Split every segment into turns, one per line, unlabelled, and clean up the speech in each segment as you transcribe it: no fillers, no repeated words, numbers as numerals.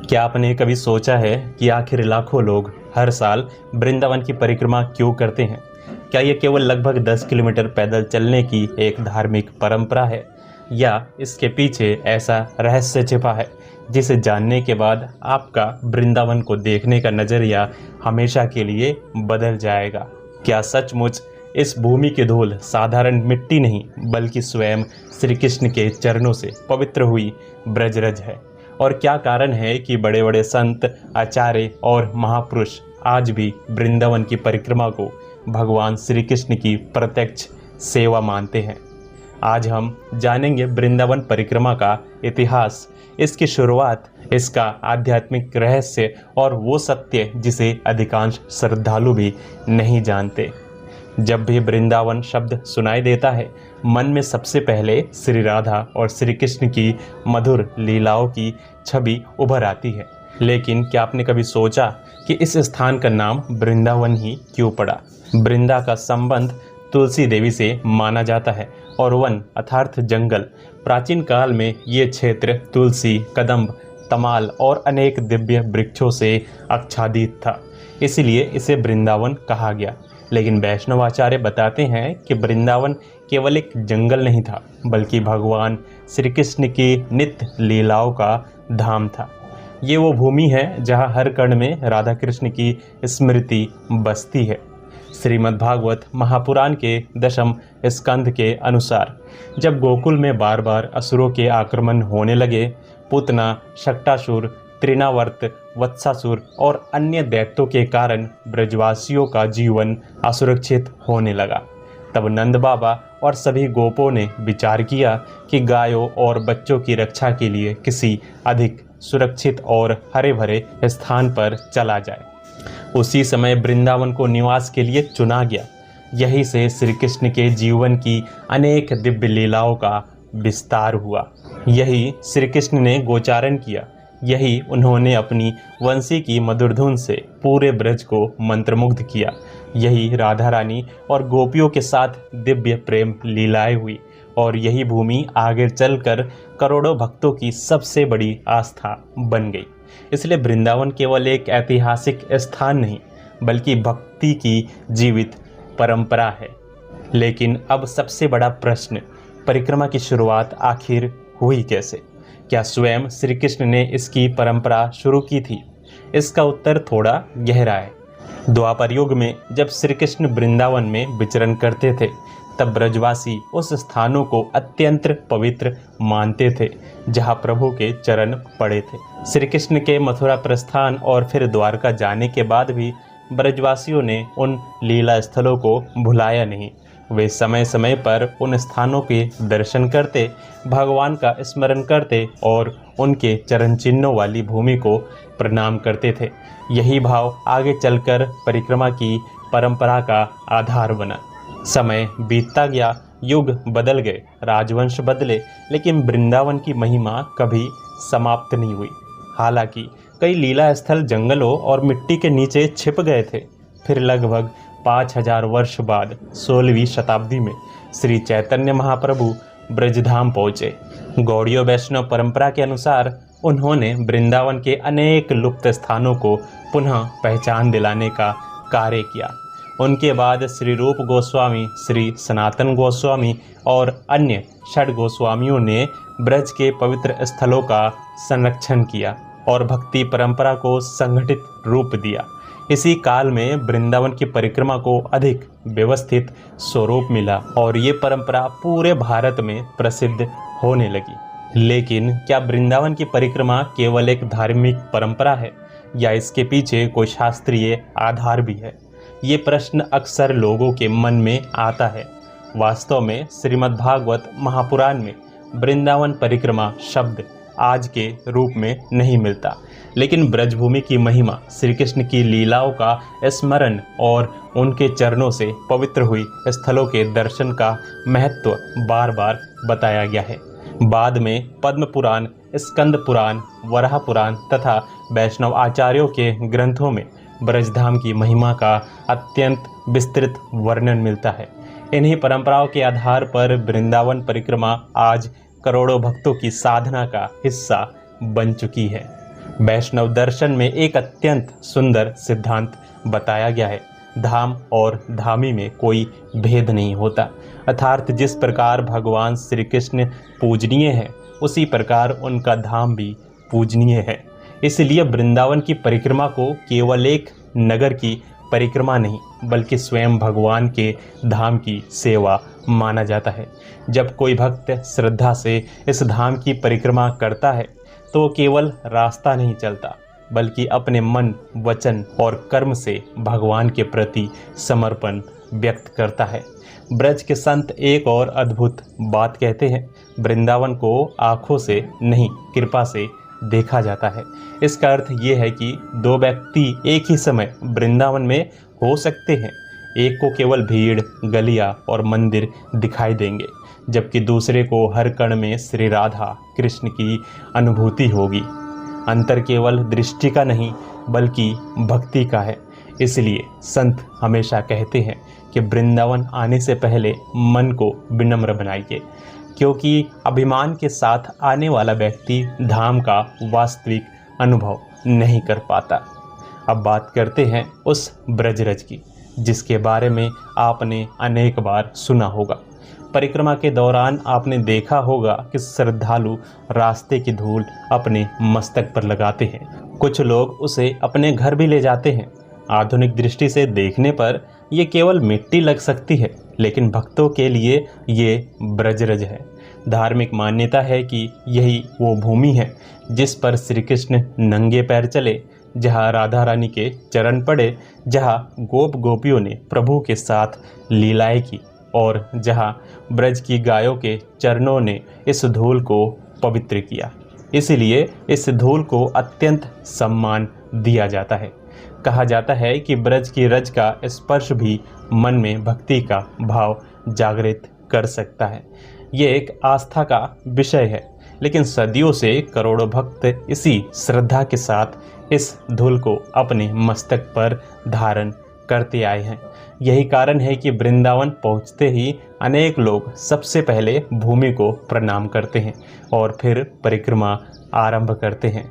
क्या आपने कभी सोचा है कि आखिर लाखों लोग हर साल वृंदावन की परिक्रमा क्यों करते हैं? क्या ये केवल लगभग 10 किलोमीटर पैदल चलने की एक धार्मिक परंपरा है, या इसके पीछे ऐसा रहस्य छिपा है जिसे जानने के बाद आपका वृंदावन को देखने का नज़रिया हमेशा के लिए बदल जाएगा? क्या सचमुच इस भूमि की धूल साधारण मिट्टी नहीं, बल्कि स्वयं श्री कृष्ण के चरणों से पवित्र हुई ब्रजरज है? और क्या कारण है कि बड़े बड़े संत, आचार्य और महापुरुष आज भी वृंदावन की परिक्रमा को भगवान श्री कृष्ण की प्रत्यक्ष सेवा मानते हैं? आज हम जानेंगे वृंदावन परिक्रमा का इतिहास, इसकी शुरुआत, इसका आध्यात्मिक रहस्य और वो सत्य जिसे अधिकांश श्रद्धालु भी नहीं जानते। जब भी वृंदावन शब्द सुनाई देता है, मन में सबसे पहले श्री राधा और श्री कृष्ण की मधुर लीलाओं की छवि उभर आती है। लेकिन क्या आपने कभी सोचा कि इस स्थान का नाम वृंदावन ही क्यों पड़ा? वृंदा का संबंध तुलसी देवी से माना जाता है और वन अर्थात जंगल। प्राचीन काल में ये क्षेत्र तुलसी, कदम्ब, तमाल और अनेक दिव्य वृक्षों से आच्छादित था, इसलिए इसे वृंदावन कहा गया। लेकिन वैष्णवाचार्य बताते हैं कि वृंदावन केवल एक जंगल नहीं था, बल्कि भगवान श्री कृष्ण की नित्य लीलाओं का धाम था। ये वो भूमि है जहाँ हर कण में राधा कृष्ण की स्मृति बसती है। श्रीमद्भागवत महापुराण के 10वें स्कंध के अनुसार जब गोकुल में बार बार असुरों के आक्रमण होने लगे, पूतना, शक्टासुर, तृणावर्त, वत्सासुर और अन्य दैत्यों के कारण ब्रजवासियों का जीवन असुरक्षित होने लगा। तब नंद बाबा और सभी गोपों ने विचार किया कि गायों और बच्चों की रक्षा के लिए किसी अधिक सुरक्षित और हरे भरे स्थान पर चला जाए। उसी समय वृंदावन को निवास के लिए चुना गया। यहीं से श्री कृष्ण के जीवन की अनेक दिव्य लीलाओं का विस्तार हुआ। यही श्री कृष्ण ने गोचारण किया। यही उन्होंने अपनी वंशी की मधुर धुन से पूरे ब्रज को मंत्रमुग्ध किया। यही राधा रानी और गोपियों के साथ दिव्य प्रेम लीलाएं हुई। और यही भूमि आगे चलकर करोड़ों भक्तों की सबसे बड़ी आस्था बन गई। इसलिए वृंदावन केवल एक ऐतिहासिक स्थान नहीं, बल्कि भक्ति की जीवित परंपरा है। लेकिन अब सबसे बड़ा प्रश्न, परिक्रमा की शुरुआत आखिर हुई कैसे? क्या स्वयं श्री कृष्ण ने इसकी परंपरा शुरू की थी? इसका उत्तर थोड़ा गहरा है। द्वापर युग में जब श्री कृष्ण वृंदावन में विचरण करते थे, तब ब्रजवासी उस स्थानों को अत्यंत पवित्र मानते थे जहां प्रभु के चरण पड़े थे। श्री कृष्ण के मथुरा प्रस्थान और फिर द्वारका जाने के बाद भी ब्रजवासियों ने उन लीला स्थलों को भुलाया नहीं। वे समय समय पर उन स्थानों के दर्शन करते, भगवान का स्मरण करते और उनके चरण चिन्हों वाली भूमि को प्रणाम करते थे। यही भाव आगे चलकर परिक्रमा की परंपरा का आधार बना। समय बीतता गया, युग बदल गए, राजवंश बदले, लेकिन वृंदावन की महिमा कभी समाप्त नहीं हुई। हालांकि कई लीला स्थल जंगलों और मिट्टी के नीचे छिप गए थे। फिर लगभग 5000 वर्ष बाद 16वीं शताब्दी में श्री चैतन्य महाप्रभु ब्रजधाम पहुँचे। गौड़ीय वैष्णव परंपरा के अनुसार उन्होंने वृंदावन के अनेक लुप्त स्थानों को पुनः पहचान दिलाने का कार्य किया। उनके बाद श्री रूप गोस्वामी, श्री सनातन गोस्वामी और अन्य 6 गोस्वामियों ने ब्रज के पवित्र स्थलों का संरक्षण किया और भक्ति परंपरा को संगठित रूप दिया। इसी काल में वृंदावन की परिक्रमा को अधिक व्यवस्थित स्वरूप मिला और ये परंपरा पूरे भारत में प्रसिद्ध होने लगी। लेकिन क्या वृंदावन की परिक्रमा केवल एक धार्मिक परंपरा है, या इसके पीछे कोई शास्त्रीय आधार भी है? ये प्रश्न अक्सर लोगों के मन में आता है। वास्तव में श्रीमद्भागवत महापुराण में वृंदावन परिक्रमा शब्द आज के रूप में नहीं मिलता, लेकिन ब्रजभूमि की महिमा, श्री कृष्ण की लीलाओं का स्मरण और उनके चरणों से पवित्र हुई स्थलों के दर्शन का महत्व बार बार बताया गया है। बाद में पद्म पुराण, स्कंद पुराण, वराह पुराण तथा वैष्णव आचार्यों के ग्रंथों में ब्रजधाम की महिमा का अत्यंत विस्तृत वर्णन मिलता है। इन्हीं परंपराओं के आधार पर वृंदावन परिक्रमा आज करोड़ों भक्तों की साधना का हिस्सा बन चुकी है। वैष्णव दर्शन में एक अत्यंत सुंदर सिद्धांत बताया गया है। धाम और धामी में कोई भेद नहीं होता, अर्थात जिस प्रकार भगवान श्री कृष्ण पूजनीय है उसी प्रकार उनका धाम भी पूजनीय है। इसलिए वृंदावन की परिक्रमा को केवल एक नगर की परिक्रमा नहीं बल्कि स्वयं भगवान के धाम की सेवा माना जाता है। जब कोई भक्त श्रद्धा से इस धाम की परिक्रमा करता है तो वो केवल रास्ता नहीं चलता बल्कि अपने मन, वचन और कर्म से भगवान के प्रति समर्पण व्यक्त करता है। ब्रज के संत एक और अद्भुत बात कहते हैं, वृंदावन को आँखों से नहीं कृपा से देखा जाता है। इसका अर्थ ये है कि दो व्यक्ति एक ही समय वृंदावन में हो सकते हैं। एक को केवल भीड़, गलियां और मंदिर दिखाई देंगे जबकि दूसरे को हर कण में श्री राधा कृष्ण की अनुभूति होगी। अंतर केवल दृष्टि का नहीं बल्कि भक्ति का है। इसलिए संत हमेशा कहते हैं कि वृंदावन आने से पहले मन को विनम्र बनाइए, क्योंकि अभिमान के साथ आने वाला व्यक्ति धाम का वास्तविक अनुभव नहीं कर पाता। अब बात करते हैं उस ब्रजरज की जिसके बारे में आपने अनेक बार सुना होगा। परिक्रमा के दौरान आपने देखा होगा कि श्रद्धालु रास्ते की धूल अपने मस्तक पर लगाते हैं। कुछ लोग उसे अपने घर भी ले जाते हैं। आधुनिक दृष्टि से देखने पर ये केवल मिट्टी लग सकती है, लेकिन भक्तों के लिए ये ब्रजरज है। धार्मिक मान्यता है कि यही वो भूमि है जिस पर श्री कृष्ण नंगे पैर चले, जहाँ राधा रानी के चरण पड़े, जहाँ गोप गोपियों ने प्रभु के साथ लीलाएं की और जहाँ ब्रज की गायों के चरणों ने इस धूल को पवित्र किया। इसलिए इस धूल को अत्यंत सम्मान दिया जाता है। कहा जाता है कि ब्रज की रज का स्पर्श भी मन में भक्ति का भाव जागृत कर सकता है। ये एक आस्था का विषय है, लेकिन सदियों से करोड़ों भक्त इसी श्रद्धा के साथ इस धूल को अपने मस्तक पर धारण करते आए हैं। यही कारण है कि वृंदावन पहुंचते ही अनेक लोग सबसे पहले भूमि को प्रणाम करते हैं और फिर परिक्रमा आरंभ करते हैं।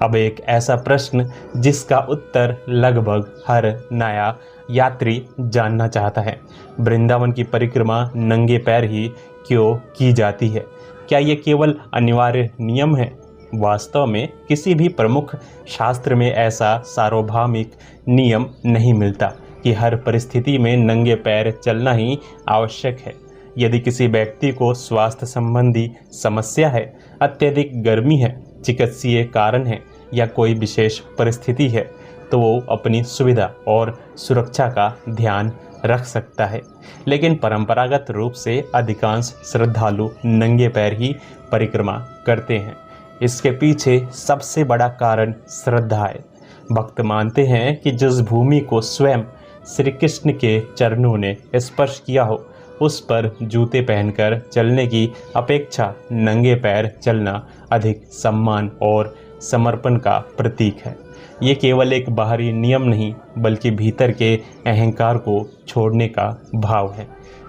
अब एक ऐसा प्रश्न जिसका उत्तर लगभग हर नया यात्री जानना चाहता है, वृंदावन की परिक्रमा नंगे पैर ही क्यों की जाती है? क्या ये केवल अनिवार्य नियम है? वास्तव में किसी भी प्रमुख शास्त्र में ऐसा सार्वभौमिक नियम नहीं मिलता कि हर परिस्थिति में नंगे पैर चलना ही आवश्यक है। यदि किसी व्यक्ति को स्वास्थ्य संबंधी समस्या है, अत्यधिक गर्मी है, चिकित्सीय कारण है या कोई विशेष परिस्थिति है तो वो अपनी सुविधा और सुरक्षा का ध्यान रख सकता है। लेकिन परंपरागत रूप से अधिकांश श्रद्धालु नंगे पैर ही परिक्रमा करते हैं। इसके पीछे सबसे बड़ा कारण श्रद्धा है। भक्त मानते हैं कि जिस भूमि को स्वयं श्री कृष्ण के चरणों ने स्पर्श किया हो उस पर जूते पहनकर चलने की अपेक्षा नंगे पैर चलना अधिक सम्मान और समर्पण का प्रतीक है। ये केवल एक बाहरी नियम नहीं बल्कि भीतर के अहंकार को छोड़ने का भाव है।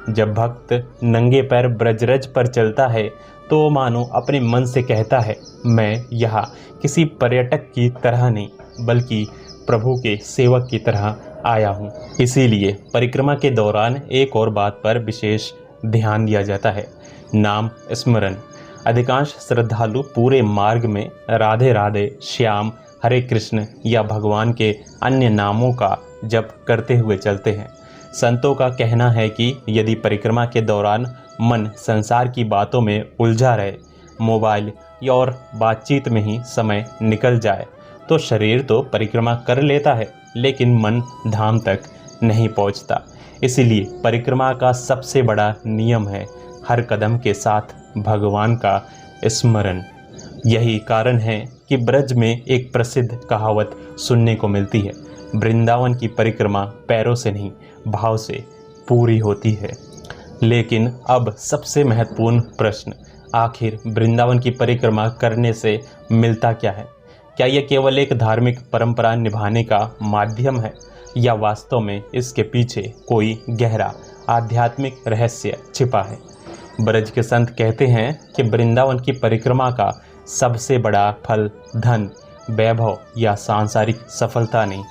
जब भक्त नंगे पैर ब्रजरज पर चलता है तो मानो अपने मन से कहता है, मैं यहाँ किसी पर्यटक की तरह नहीं बल्कि प्रभु के सेवक की तरह आया हूँ। इसीलिए परिक्रमा के दौरान एक और बात पर विशेष ध्यान दिया जाता है, नाम स्मरण। अधिकांश श्रद्धालु पूरे मार्ग में राधे राधे, श्याम, हरे कृष्ण या भगवान के अन्य नामों का जप करते हुए चलते हैं। संतों का कहना है कि यदि परिक्रमा के दौरान मन संसार की बातों में उलझा रहे, मोबाइल या और बातचीत में ही समय निकल जाए तो शरीर तो परिक्रमा कर लेता है लेकिन मन धाम तक नहीं पहुंचता। इसीलिए परिक्रमा का सबसे बड़ा नियम है हर कदम के साथ भगवान का स्मरण। यही कारण है कि ब्रज में एक प्रसिद्ध कहावत सुनने को मिलती है, वृंदावन की परिक्रमा पैरों से नहीं भाव से पूरी होती है। लेकिन अब सबसे महत्वपूर्ण प्रश्न, आखिर वृंदावन की परिक्रमा करने से मिलता क्या है? क्या यह केवल एक धार्मिक परंपरा निभाने का माध्यम है या वास्तव में इसके पीछे कोई गहरा आध्यात्मिक रहस्य छिपा है? ब्रज के संत कहते हैं कि वृंदावन की परिक्रमा का सबसे बड़ा फल धन वैभव या सांसारिक सफलता नहीं,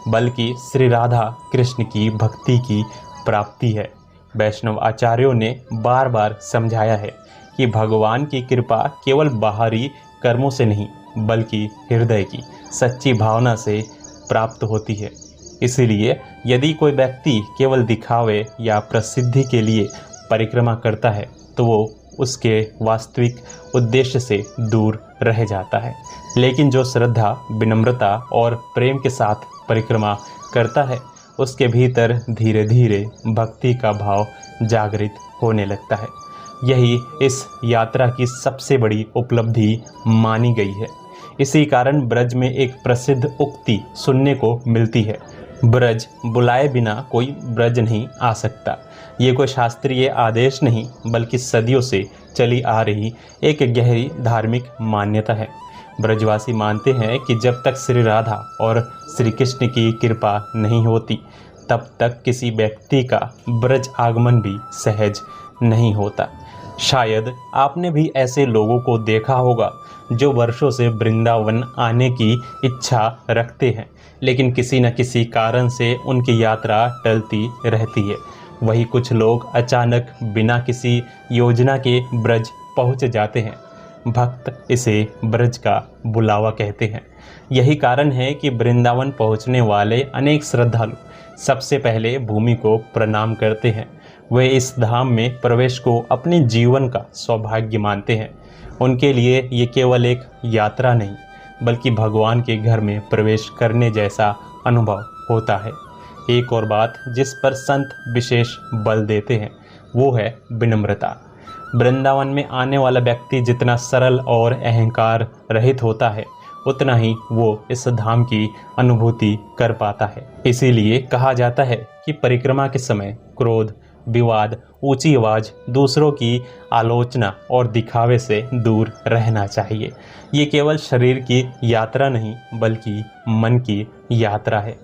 बल्कि श्री राधा कृष्ण की भक्ति की प्राप्ति है। वैष्णव आचार्यों ने बार बार समझाया है कि भगवान की कृपा केवल बाहरी कर्मों से नहीं, बल्कि हृदय की सच्ची भावना से प्राप्त होती है। इसलिए यदि कोई व्यक्ति केवल दिखावे या प्रसिद्धि के लिए परिक्रमा करता है, तो वो उसके वास्तविक उद्देश्य से दूर रह जाता है। लेकिन जो श्रद्धा, विनम्रता और प्रेम के साथ परिक्रमा करता है, उसके भीतर धीरे धीरे भक्ति का भाव जागृत होने लगता है। यही इस यात्रा की सबसे बड़ी उपलब्धि मानी गई है। इसी कारण ब्रज में एक प्रसिद्ध उक्ति सुनने को मिलती है, ब्रज बुलाए बिना कोई ब्रज नहीं आ सकता। ये कोई शास्त्रीय आदेश नहीं, बल्कि सदियों से चली आ रही एक गहरी धार्मिक मान्यता है। ब्रजवासी मानते हैं कि जब तक श्री राधा और श्री कृष्ण की कृपा नहीं होती, तब तक किसी व्यक्ति का ब्रज आगमन भी सहज नहीं होता। शायद आपने भी ऐसे लोगों को देखा होगा जो वर्षों से वृंदावन आने की इच्छा रखते हैं, लेकिन किसी न किसी कारण से उनकी यात्रा टलती रहती है। वही कुछ लोग अचानक बिना किसी योजना के ब्रज पहुंच जाते हैं। भक्त इसे ब्रज का बुलावा कहते हैं। यही कारण है कि वृंदावन पहुंचने वाले अनेक श्रद्धालु सबसे पहले भूमि को प्रणाम करते हैं। वे इस धाम में प्रवेश को अपने जीवन का सौभाग्य मानते हैं। उनके लिए ये केवल एक यात्रा नहीं, बल्कि भगवान के घर में प्रवेश करने जैसा अनुभव होता है। एक और बात जिस पर संत विशेष बल देते हैं, वो है विनम्रता। वृंदावन में आने वाला व्यक्ति जितना सरल और अहंकार रहित होता है, उतना ही वो इस धाम की अनुभूति कर पाता है। इसीलिए कहा जाता है कि परिक्रमा के समय क्रोध, विवाद, ऊंची आवाज़, दूसरों की आलोचना और दिखावे से दूर रहना चाहिए। ये केवल शरीर की यात्रा नहीं, बल्कि मन की यात्रा है।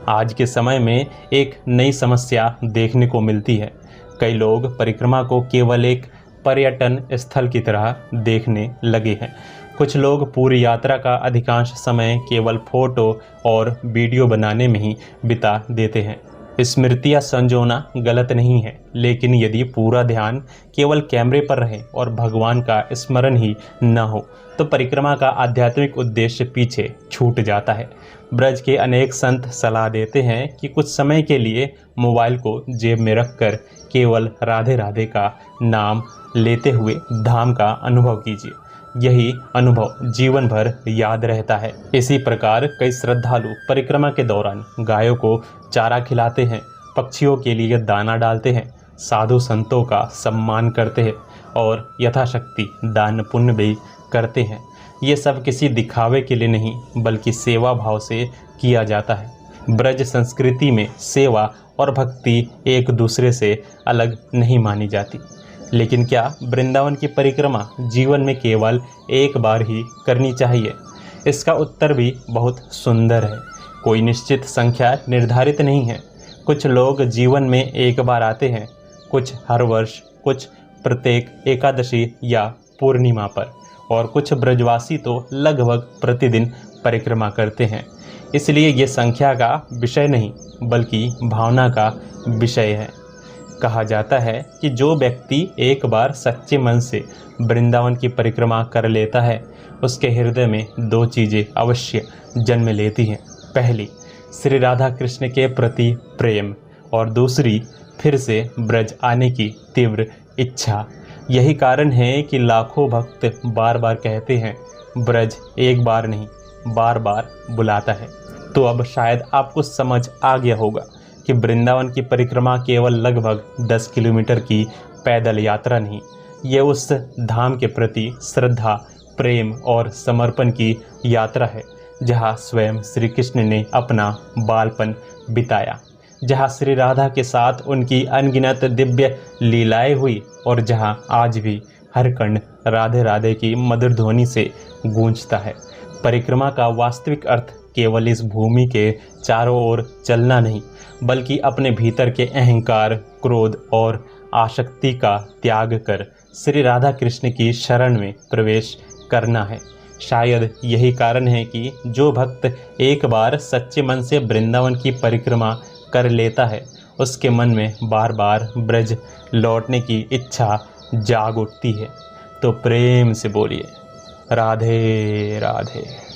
आज के समय में एक नई समस्या देखने को मिलती है। कई लोग परिक्रमा को केवल एक पर्यटन स्थल की तरह देखने लगे हैं। कुछ लोग पूरी यात्रा का अधिकांश समय केवल फोटो और वीडियो बनाने में ही बिता देते हैं। स्मृतियाँ संजोना गलत नहीं है, लेकिन यदि पूरा ध्यान केवल कैमरे पर रहे और भगवान का स्मरण ही न हो, तो परिक्रमा का आध्यात्मिक उद्देश्य पीछे छूट जाता है। ब्रज के अनेक संत सलाह देते हैं कि कुछ समय के लिए मोबाइल को जेब में रखकर केवल राधे राधे का नाम लेते हुए धाम का अनुभव कीजिए। यही अनुभव जीवन भर याद रहता है। इसी प्रकार कई श्रद्धालु परिक्रमा के दौरान गायों को चारा खिलाते हैं, पक्षियों के लिए दाना डालते हैं, साधु संतों का सम्मान करते हैं और यथाशक्ति दान पुण्य भी करते हैं। ये सब किसी दिखावे के लिए नहीं, बल्कि सेवा भाव से किया जाता है। ब्रज संस्कृति में सेवा और भक्ति एक दूसरे से अलग नहीं मानी जाती। लेकिन क्या वृंदावन की परिक्रमा जीवन में केवल एक बार ही करनी चाहिए? इसका उत्तर भी बहुत सुंदर है। कोई निश्चित संख्या निर्धारित नहीं है। कुछ लोग जीवन में एक बार आते हैं, कुछ हर वर्ष, कुछ प्रत्येक एकादशी या पूर्णिमा पर, और कुछ ब्रजवासी तो लगभग प्रतिदिन परिक्रमा करते हैं। इसलिए ये संख्या का विषय नहीं, बल्कि भावना का विषय है। कहा जाता है कि जो व्यक्ति एक बार सच्चे मन से वृंदावन की परिक्रमा कर लेता है, उसके हृदय में दो चीज़ें अवश्य जन्म लेती हैं। पहली, श्री राधा कृष्ण के प्रति प्रेम, और दूसरी, फिर से ब्रज आने की तीव्र इच्छा। यही कारण है कि लाखों भक्त बार बार कहते हैं, ब्रज एक बार नहीं, बार बार बुलाता है। तो अब शायद आपको समझ आ गया होगा कि वृंदावन की परिक्रमा केवल लगभग 10 किलोमीटर की पैदल यात्रा नहीं, ये उस धाम के प्रति श्रद्धा, प्रेम और समर्पण की यात्रा है, जहाँ स्वयं श्री कृष्ण ने अपना बालपन बिताया, जहाँ श्री राधा के साथ उनकी अनगिनत दिव्य लीलाएं हुई, और जहाँ आज भी हर कण राधे राधे की मधुर ध्वनि से गूंजता है। परिक्रमा का वास्तविक अर्थ केवल इस भूमि के चारों ओर चलना नहीं, बल्कि अपने भीतर के अहंकार, क्रोध और आसक्ति का त्याग कर श्री राधा कृष्ण की शरण में प्रवेश करना है। शायद यही कारण है कि जो भक्त एक बार सच्चे मन से वृंदावन की परिक्रमा कर लेता है, उसके मन में बार बार ब्रज लौटने की इच्छा जाग उठती है। तो प्रेम से बोलिए राधे राधे।